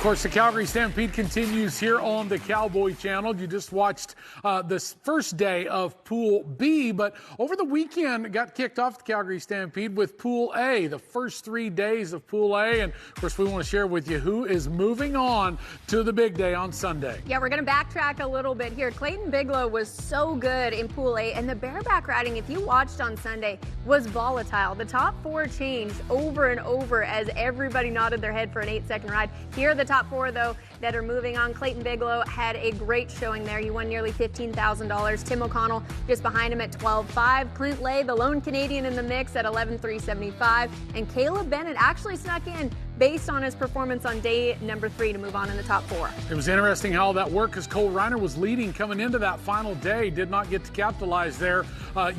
Of course, the Calgary Stampede continues here on the Cowboy Channel. You just watched this first day of Pool B, but over the weekend got kicked off the Calgary Stampede with Pool A, the first 3 days of Pool A. And, of course, we want to share with you who is moving on to the big day on Sunday. Yeah, we're going to backtrack a little bit here. Clayton Bigelow was so good in Pool A, and the bareback riding, if you watched on Sunday, was volatile. The top four changed over and over as everybody nodded their head for an 8-second ride. Here are the top four, though, that are moving on. Clayton Bigelow had a great showing there. He won nearly $15,000. Tim O'Connell just behind him at $12,500. Clint Lay, the lone Canadian in the mix, at $11,375. And Caleb Bennett actually snuck in based on his performance on day number 3 to move on in the top 4. It was interesting how that worked because Cole Reiner was leading coming into that final day. Did not get to capitalize there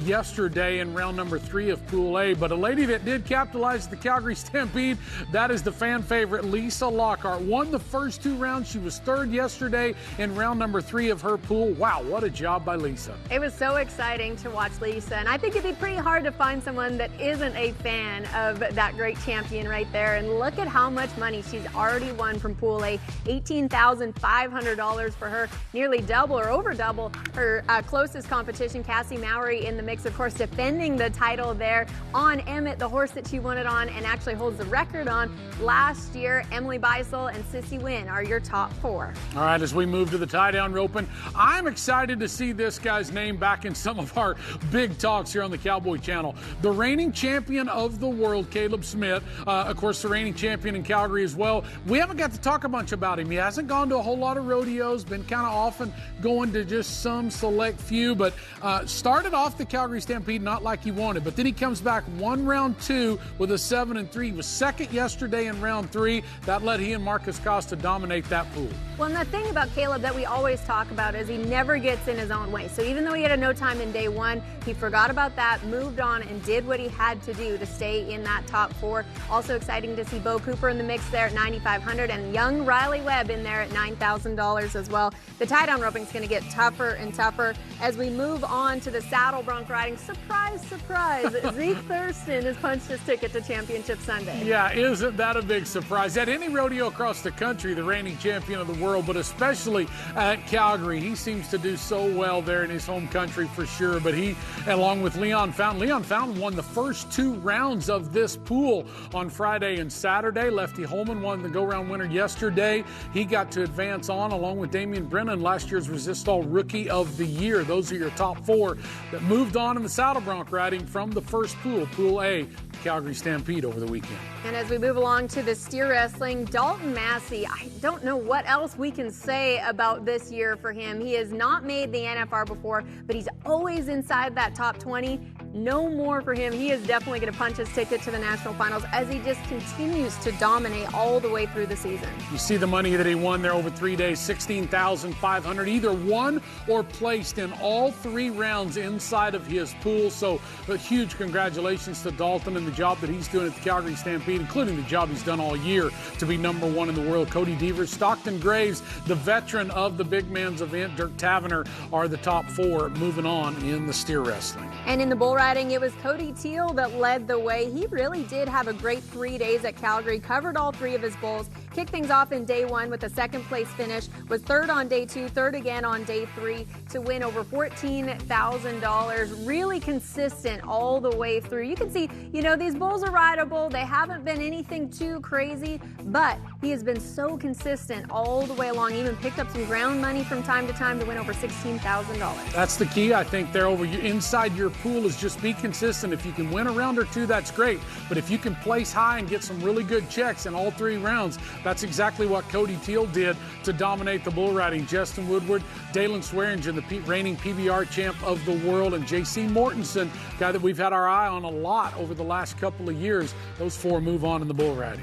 yesterday in round number 3 of Pool A. But a lady that did capitalize at the Calgary Stampede, that is the fan favorite Lisa Lockhart. Won the first 2 rounds. She was 3rd yesterday in round number 3 of her pool. Wow, what a job by Lisa. It was so exciting to watch Lisa, and I think it'd be pretty hard to find someone that isn't a fan of that great champion right there. And look at how much money she's already won from Pool A. $18,500 for her, nearly double or over double her closest competition, Cassie Mowry, in the mix, of course, defending the title there on Emmett, the horse that she won it on and actually holds the record on last year. Emily Beisel and Sissy Wynn are your top 4. All right, as we move to the tie-down roping, I'm excited to see this guy's name back in some of our big talks here on the Cowboy Channel. The reigning champion of the world, Caleb Smith, of course, the reigning champion in Calgary as well. We haven't got to talk a bunch about him. He hasn't gone to a whole lot of rodeos, been kind of often going to just some select few, but started off the Calgary Stampede not like he wanted, but then he comes back, won round 2 with a 7-3. He was 2nd yesterday in round 3. That let he and Marcus Costa dominate that pool. Well, and the thing about Caleb that we always talk about is he never gets in his own way. So even though he had a no time in day 1, he forgot about that, moved on, and did what he had to do to stay in that top 4. Also exciting to see Bo Cooper in the mix there at $9,500 and young Riley Webb in there at $9,000 as well. The tie-down roping is going to get tougher and tougher as we move on to the saddle bronc riding. Surprise, surprise, Zeke Thurston has punched his ticket to Championship Sunday. Yeah, isn't that a big surprise? At any rodeo across the country, the reigning champion of the world, but especially at Calgary, he seems to do so well there in his home country for sure. But he, along with Leon Fountain won the first 2 rounds of this pool on Friday and Saturday. Lefty Holman won the go-round winner yesterday. He got to advance on along with Damian Brennan, last year's Resistol Rookie of the Year. Those are your top 4 that moved on in the saddle bronc riding from the first pool, Pool A, Calgary Stampede over the weekend. And as we move along to the steer wrestling, Dalton Massey, I don't know what else we can say about this year for him. He has not made the NFR before, but he's always inside that top 20. No more for him. He is definitely going to punch his ticket to the national finals as he just continues to dominate all the way through the season. You see the money that he won there over 3 days, $16,500, either won or placed in all 3 rounds inside of his pool. So a huge congratulations to Dalton and the job that he's doing at the Calgary Stampede, including the job he's done all year to be number 1 in the world. Cody Devers, Stockton Graves, the veteran of the big man's event, Dirk Tavener, are the top 4 moving on in the steer wrestling. And in the bull riding, it was Cody Teal that led the way. He really did have a great 3 days at Calgary, covered all 3 of his bulls, kicked things off in day 1 with a 2nd place finish, was 3rd on day 2, 3rd again on day 3 to win over $14,000. Really consistent all the way through. You can see, these bulls are rideable. They haven't been anything too crazy, but he has been so consistent all the way along. Even picked up some ground money from time to time to win over $16,000. That's the key, I think, there inside your pool is just be consistent. If you can win a round or 2, that's great. But if you can place high and get some really good checks in all 3 rounds, that's exactly what Cody Teal did to dominate the bull riding. Justin Woodward, Dalen Swearingen, the reigning PBR champ of the world, and J.C. Mortensen, guy that we've had our eye on a lot over the last couple of years. Those 4 move on in the bull riding.